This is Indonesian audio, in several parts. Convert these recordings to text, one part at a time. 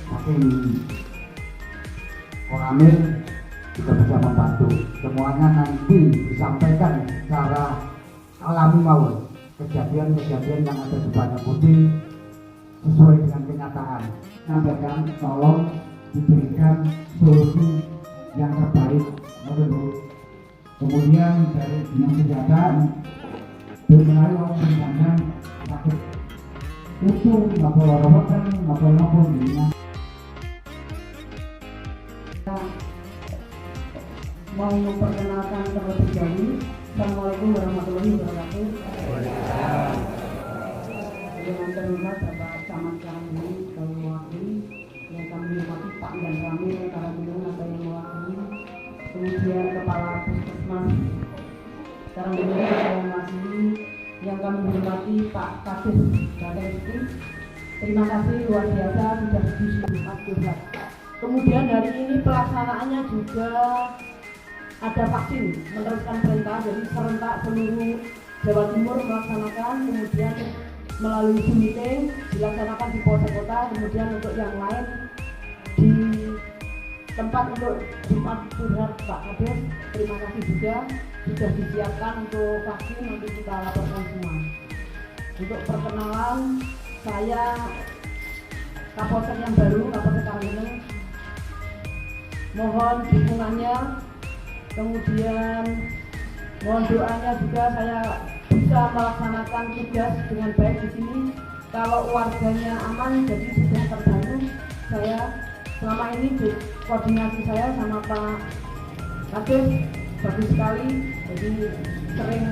saking Koramil juga bisa membantu semuanya nanti disampaikan secara alami mawon kejadian-kejadian yang ada di Banyak Putih sesuai dengan kenyataan. Sampaikan tolong diberikan solusi yang terbaik menurut. Kemudian dari dinas kesehatan bermelalui misalnya sakit itu ngapol-ngapol ngapol-ngapol dirinya. Mau memperkenalkan terlebih dahulu. Assalamualaikum warahmatullahi wabarakatuh. Dengan terhormat Bapak Camat kami kami mewakili, yang kami hormati Pak dan kami para pimpinan atau yang mewakili, kemudian Kepala Puskesmas Karanggeneng saya mewakili, yang kami hormati Pak Kadis Badan. Terima kasih luar biasa sudah diisi Mas Durhat. Kemudian hari ini pelaksanaannya juga ada vaksin, meneruskan perintah, jadi serentak seluruh Jawa Timur melaksanakan, kemudian melalui Zoom meeting dilaksanakan di Polsek Kota, kemudian untuk yang lain di tempat untuk Jumat Durhat Pak Kades. Terima kasih juga sudah disiapkan untuk vaksin, nanti kita laporkan semua. Untuk perkenalan, saya Kapolsek yang baru, Kapolsek Karanggeneng, mohon dukungannya, kemudian mohon doanya juga saya bisa melaksanakan tugas dengan baik di sini. Kalau warganya aman, jadi sudah terbantu. Saya selama ini koordinasi saya sama Pak Kadis bagus sekali, jadi sering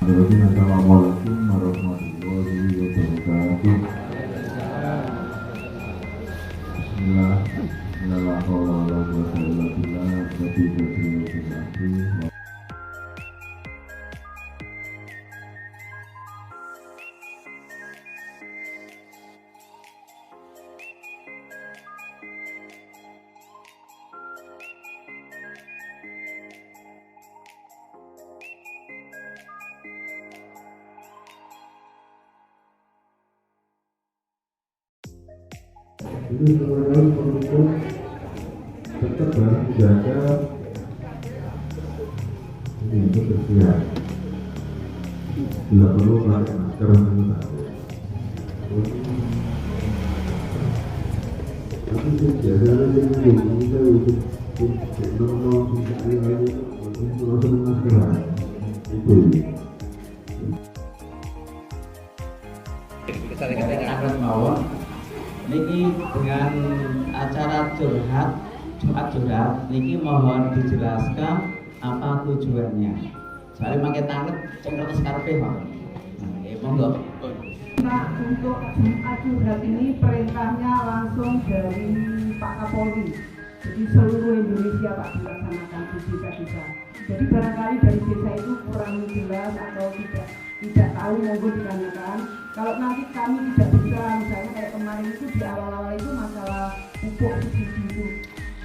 Assalamualaikum warahmatullahi wabarakatuh. Bismillah. Jadi seluruh pendukung tetap harus menjaga ini kebersihan. Bila perlu pakai masker tapi biasanya kita untuk normal ini langsung masker itu. Kita mawon niki dengan acara curhat Jumat curhat niki mohon dijelaskan apa tujuannya. Saya pakai tangan cengkel skarpe Pak. Monggo. Nah, untuk Jumat curhat ini perintahnya langsung dari Pak Kapolri. Jadi seluruh Indonesia Pak dilaksanakan di desa-desa. Jadi barangkali dari desa itu kurang jelas atau tidak tahu, monggo ditanyakan. Kalau nanti kami tidak bisa, misalnya kayak kemarin itu di awal-awal itu masalah pupuk subsidi itu,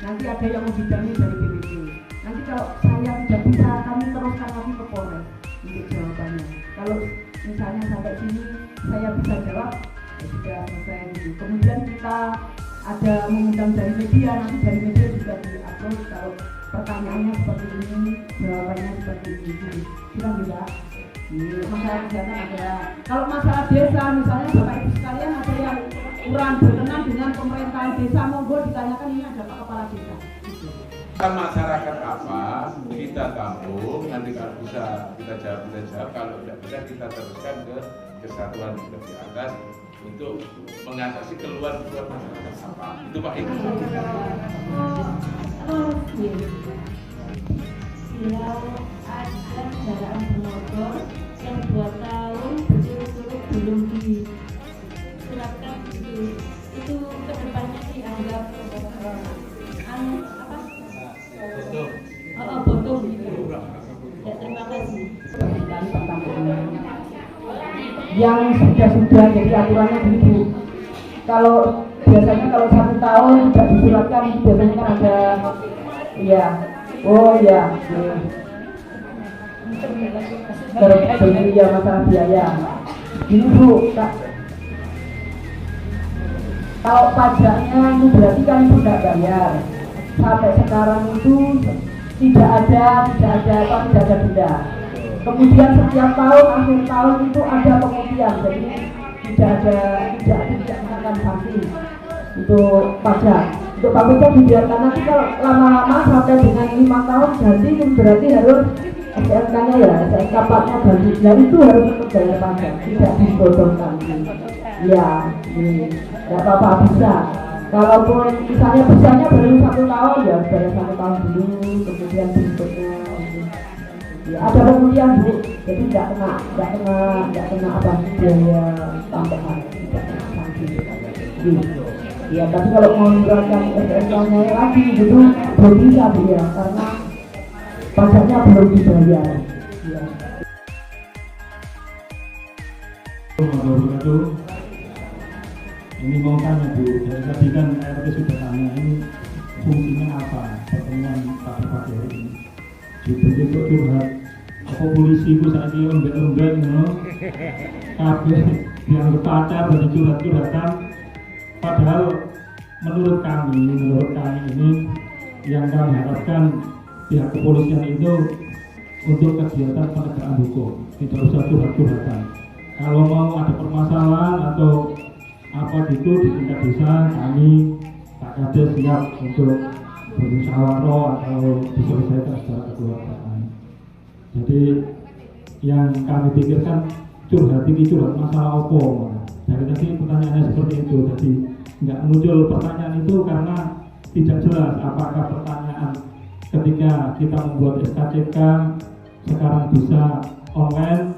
nanti ada yang membidangi dari BPP. Nanti kalau saya tidak bisa, kami teruskan lagi ke Polres untuk jawabannya. Kalau misalnya sampai sini saya bisa jawab, ya sudah selesai gitu. Kemudian kita ada mengundang dari media, nanti dari media juga di-upload kalau pertanyaannya seperti ini, jawabannya seperti ini. Silakan juga. Masalah kesehatan ada. Kalau masalah desa, misalnya Bapak Ibu sekalian ada yang kurang berkenan dengan pemerintahan desa, monggo ditanyakan, ini ada Pak Kepala Desa. Masyarakat apa kita tampung, nanti kalau bisa kita jawab, kalau tidak bisa kita teruskan ke kesatuan lebih atas untuk mengatasi keluhan masyarakat apa. Itu Pak Ibu. Bila ada kendaraan bermotor yang 2 tahun berturut-turut belum disuratkan itu kedepannya dianggap botol gitu. Ya, terima kasih. Yang sudah jadi aturannya begitu. kalau biasanya kalau 1 tahun tidak disuratkan biasanya kan ada iya terbiaya masalah biaya. Ini Bu, Kak. Kalau pajaknya itu berarti kan itu tidak bayar. Sampai sekarang itu tidak ada denda. Kemudian setiap tahun akhir tahun itu ada pemutihan, jadi tidak dikenakan sanksi untuk pajak. Untuk pajak dibiarkan, nanti kalau lama-lama sampai dengan 5 tahun ganti itu berarti harus SKK-nya ya, SKK platnya ganti. Dan itu harus tetap bayar pajak, tidak disodorkan. Ya, tidak apa-apa bisa. Kalaupun misalnya bisanya baru 1 tahun ya bayar 1 tahun dulu, kemudian berikutnya. Ya, ada pemutihan Bu, jadi tidak kena apa biaya tambahan, tidak kena sanksi. Ya, tapi kalau mau menerapkan SKK-nya lagi gitu belum bisa Bu ya, karena pajaknya belum dibayar. Ya. Ini mau tanya Bu, dari tadi kan RT sudah tanya ini fungsinya apa pertemuan Pak Bupati hari ini? Bentuk curhat, apa polisi itu saat ini lembek-lembek, kabeh yang pacar dan curhat-curhatan. Padahal menurut kami ini yang kami harapkan pihak kepolisian itu untuk kegiatan penegakan hukum, tidak usah curhat-curhatan. Kalau mau ada permasalahan atau apa gitu di tingkat desa, kami Pak Kades siap untuk bermusyawarah atau diselesaikan secara kekeluargaan. Jadi yang kami pikirkan curhat masalah apa. Dari tadi pertanyaannya seperti itu, jadi nggak muncul pertanyaan itu karena tidak jelas apakah pertanyaan ketika kita membuat SKCK sekarang bisa online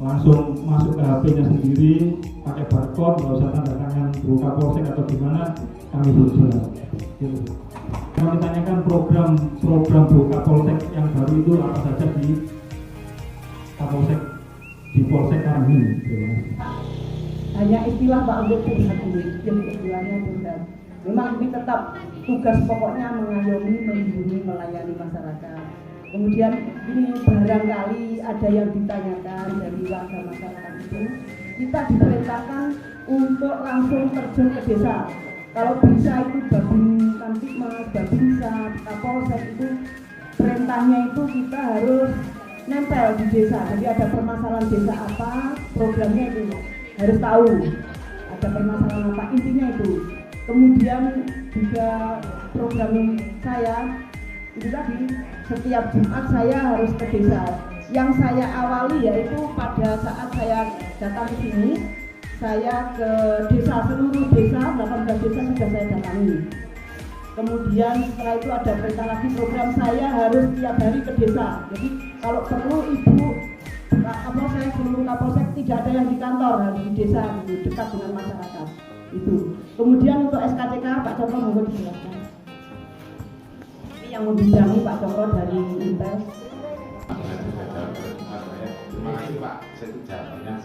langsung masuk ke HP-nya sendiri pakai barcode, nggak usah tanda tangan Bu Kapolsek atau gimana, kami belum jelas. Kami tanyakan program Bu Kapolsek yang baru itu apa saja di Kapolsek di Polsek kami. Hanya istilah Pak untuk curhat ini, jadi istilahnya curhat. Memang ini tetap tugas pokoknya mengayomi, melindungi, melayani masyarakat. Kemudian ini barangkali ada yang ditanyakan dari warga masyarakat itu, kita diperintahkan untuk langsung terjun ke desa. Kalau bisa itu Babin Kamtipmas, Babinsa, Kapolsek itu perintahnya itu kita harus nempel di desa. Jadi ada permasalahan desa apa, programnya itu harus tahu. Ada permasalahan apa, intinya itu. Kemudian juga program saya itu tadi setiap Jumat saya harus ke desa. Yang saya awali yaitu pada saat saya datang ke sini, saya ke desa, seluruh desa, 18 desa sudah saya datangi. Kemudian setelah itu ada perintah lagi, program saya harus tiap hari ke desa. Jadi kalau perlu Ibu Kapolsek, seluruh Kapolsek tidak ada yang di kantor, harus di desa, gitu, dekat dengan masyarakat. Itu. Kemudian untuk SKCK Pak Cokro mohon dijelaskan. Ini yang membidangi Pak Cokro dari Intel. Terima kasih Pak, saya jawabannya.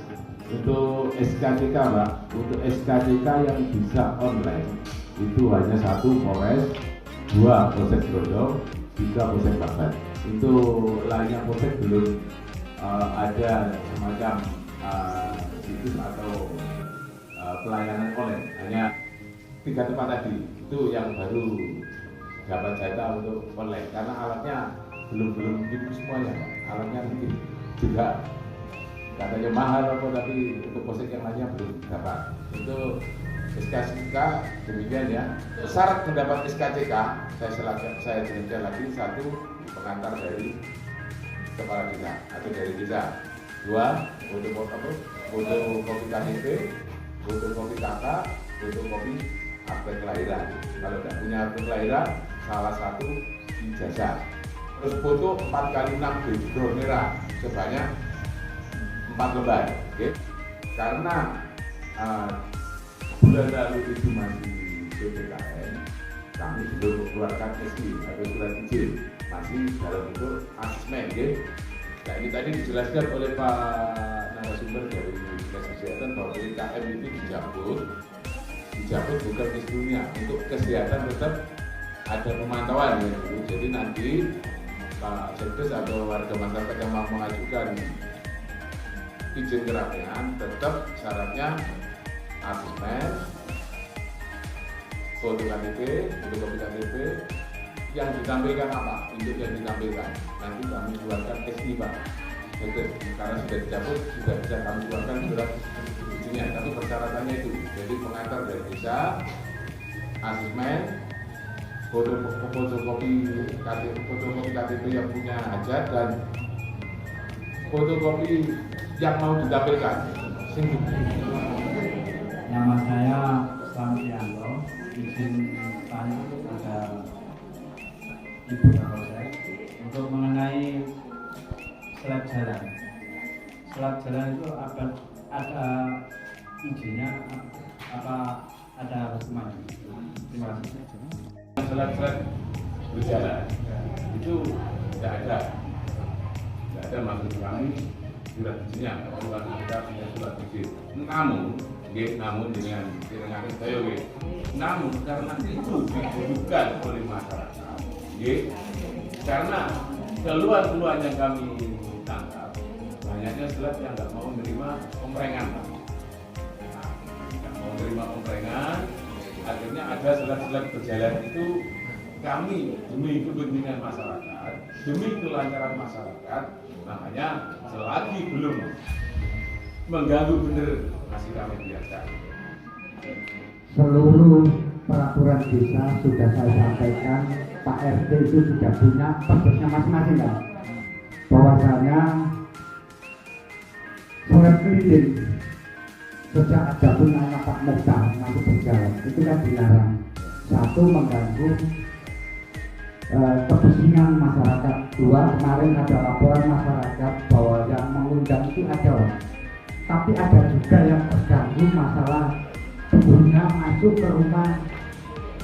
Untuk SKCK Pak, untuk SKCK yang bisa online itu hanya 1 Polres, 2 Polsek Grondong, 3 Polsek Babat. Itu lainnya Polsek belum ada semacam situs atau pelayanan online. Hanya 3 tempat tadi itu yang baru dapat jatah untuk online karena alatnya belum gitu semuanya Pak. Alatnya mungkin juga katanya mahal apa, tapi untuk polsek yang lainnya belum dapat. Untuk SKCK demikian ya. Syarat mendapat SKCK saya jelaskan lagi, 1 pengantar dari kepala desa atau dari desa, 2 foto kopi KTP, foto kopi KK, foto kopi akte kelahiran. Kalau tidak punya akte kelahiran, salah 1 ijazah. Terus foto 4x6 background merah sebanyak 4 lembar, okay? Karena bulan lalu itu masih PPKM, kami belum mengeluarkan SI atau surat izin, masih dalam bentuk asesmen, okay? Nah ini tadi dijelaskan oleh Pak narasumber dari Dinas Kesehatan bahwa PPKM itu dicabut dicabut bukan istrinya, untuk kesehatan tetap ada pemantauan ya. Jadi nanti Pak Sekdes atau warga masyarakat yang mau mengajukan izin keramaian tetap syaratnya asesmen, foto KTP, fotokopi KTP, yang ditampilkan apa? Untuk yang ditampilkan nanti kami keluarkan SI Pak Sekdes, karena sudah dicabut sudah bisa kami keluarkan surat izinnya, tapi persyaratannya itu jadi pengantar dari desa, asesmen, fotokopi KTP yang punya hajat, dan fotokopi yang mau ditampilkan. Nama saya Slamet Yanto, izin tanya kepada Ibu Kapolsek untuk mengenai slab jalan. Slab jalan itu ada izinnya apa ada hukumannya? Terima kasih. Slab berjalan itu tidak ada maksud kami surat izinnya, bukan kita punya surat izin. Namun dengan saya namun karena itu dibutuhkan oleh masyarakat, karena keluhan-keluhan yang kami tangkap banyaknya slab yang nggak mau menerima komprengan, akhirnya ada slab berjalan itu. Kami demi kepentingan masyarakat, demi kelancaran masyarakat, makanya selagi belum mengganggu benar masih kami biarkan. Seluruh peraturan desa sudah saya sampaikan, Pak RT itu sudah punya perbesnya masing-masing kan, bahwasanya surat keliling sejak ada punyanya Pak Mukhtar masuk berjalan itu kan dilarang. Satu, mengganggu kebersihan masyarakat. Dua, kemarin ada laporan masyarakat bahwa yang mengundang itu ada orang, tapi ada juga yang terganggu masalah pengguna masuk ke rumah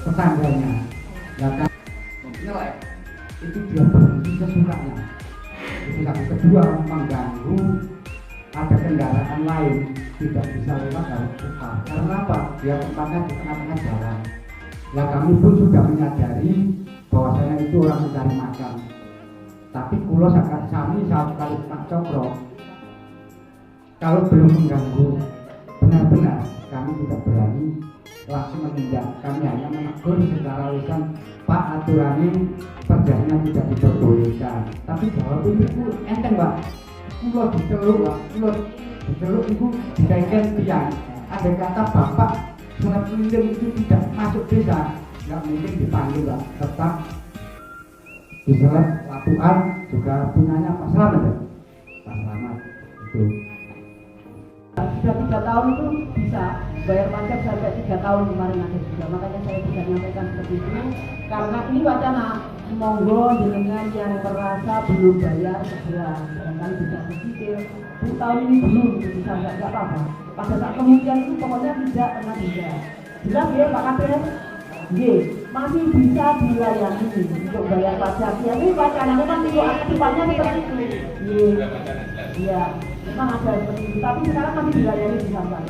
tetangganya. Nah, nilai itu dia berhenti sesukanya. Itu satu. Kedua, mengganggu ada kendaraan lain tidak bisa lewat harus putar. Karena apa? Dia tempatnya di tengah-tengah jalan. Nah, kami pun sudah menyadari bahwasanya itu orang mencari makan. Tapi kulo sangat kami saat kali Pak Cokro, kalau belum mengganggu benar-benar kami tidak berani langsung menindak. Kami hanya menegur secara lisan, Pak aturannya perjalanan tidak diperbolehkan. Tapi jawab itu enteng Pak. Kulo diceluk itu dikaitkan tiang. Ada kata Bapak surat keliling itu tidak masuk desa, nggak mungkin dipanggil Pak. Tetap di surat laporan juga punyanya Pak Slamet ya? Pak Slamet itu. Sudah 3 tahun itu bisa bayar pajak sampai 3 tahun kemarin ada juga, makanya saya bisa menyampaikan seperti itu karena ini wacana. Monggo jenengan yang merasa belum bayar segera, barangkali bisa dicicil. Tahun ini belum bisa nggak apa-apa. Pada saat kemudian itu pokoknya tidak pernah bisa. Jelas ya Pak Kades? Masih bisa dilayani untuk bayar pajak. Ya ini wacana memang untuk aktifannya seperti itu. Iya, memang ada seperti itu. Tapi sekarang masih dilayani di sana.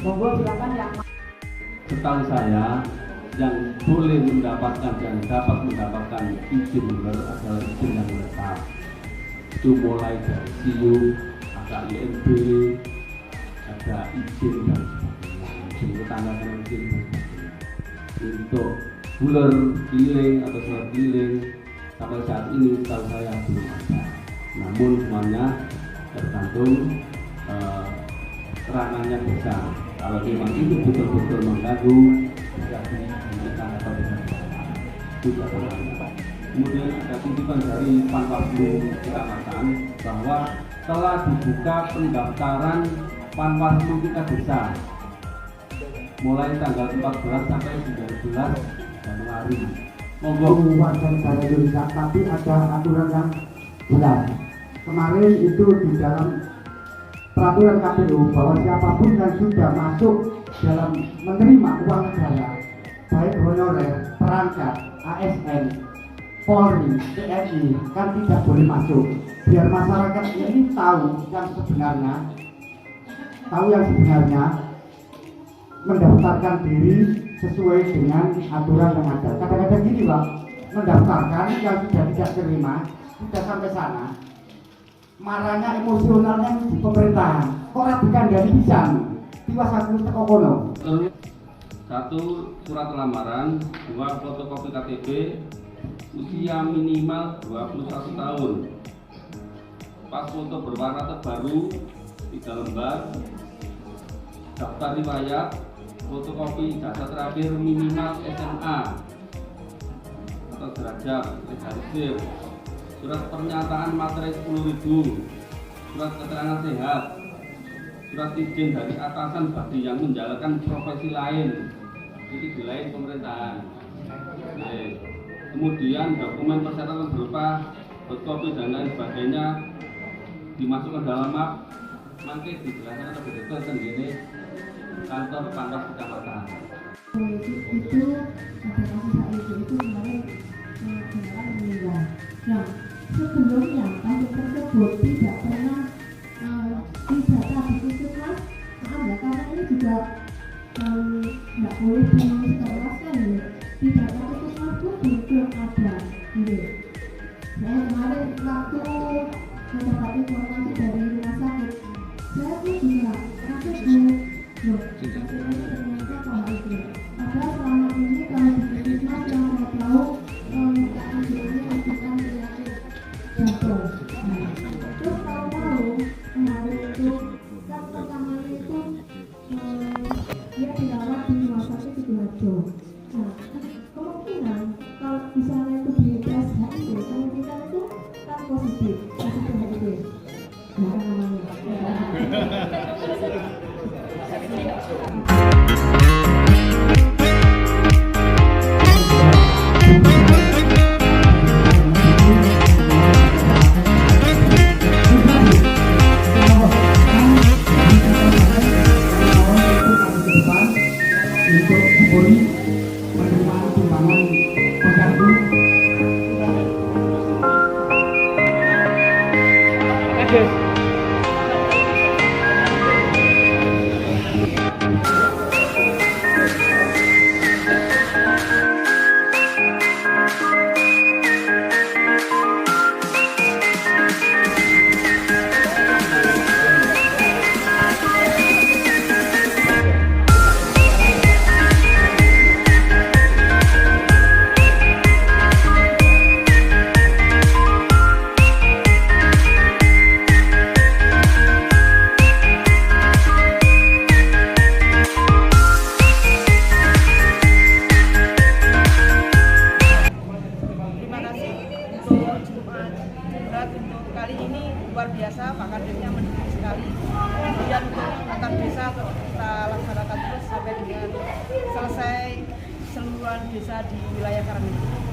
Monggo silakan yang. Setahu saya yang boleh mendapatkan dan dapat mendapatkan izin adalah izin yang lengkap. Itu mulai dari SIU, ada IMB, ada izin dan sebagainya, izin tetangga dan izin dan sebagainya. Untuk buler keliling atau surat keliling sampai saat ini setahu saya belum ada. Namun semuanya tergantung ranahnya desa. Kalau memang itu betul-betul mengganggu, bisa dihentikan atau tidak berlaku. Kemudian ada titipan dari Panwaslu Kecamatan bahwa telah dibuka pendaftaran Panwaslu kita desa mulai tanggal 14 sampai 19 Januari. Monggo warga negara Indonesia, tapi ada aturan yang jelas. Kemarin itu di dalam peraturan KPU bahwa siapapun yang sudah masuk dalam menerima uang negara, baik honorer, perangkat, ASN, Polri, TNI, kan tidak boleh masuk. Biar masyarakat ini tahu yang sebenarnya, mendaftarkan diri sesuai dengan aturan yang ada. Kadang-kadang gini Pak, mendaftarkan yang sudah tidak terima, sudah sampai sana, marahnya emosionalnya di pemerintahan. Orang bukan dari bisa, tiwas aku teko kono. 1. Surat lamaran. 2. Fotokopi KTP. Usia minimal 21 tahun. Pas foto berwarna terbaru 3 lembar. Daftar riwayat. Fotokopi ijazah terakhir minimal SMA atau derajat legalisir. Surat pernyataan materai 10.000. Surat keterangan sehat. Surat izin dari atasan bagi yang menjalankan profesi lain, jadi di lain pemerintahan. Kemudian dokumen persyaratan berupa fotokopi dan lain sebagainya dimasukkan dalam map. Mangke dijelaskan lebih detail sendiri kantor pangkas kecamatan. Itu ada kasus HIV itu kemarin beneran meninggal. Nah, sebelumnya kasus tersebut tidak pernah didata di puskesmas, maaf ya, karena ini juga nggak boleh disebarluaskan ya. Di data puskesmas pun belum ada. Saya kemarin waktu mendapat informasi dari rumah sakit, saya pun juga kasus loh, ternyata HIV. Padahal selama ini kalau di puskesmas yang saya tahu keambilannya bukan penyakit jantung. Terus tahu-tahu kemarin itu kan pertamanya itu dia dirawat di rumah sakit Sidoarjo. Nah, kemungkinan kalau misalnya itu di tes HIV, kemungkinan itu kan positif HIV. Nah, namanya. Untuk Polri menerima sumbangan pengganti. Kali ini luar biasa, Pak Kademnya mendukung sekali. Kemudian untuk antar desa kita laksanakan terus sampai dengan selesai seluruhan desa di wilayah Karanganyar.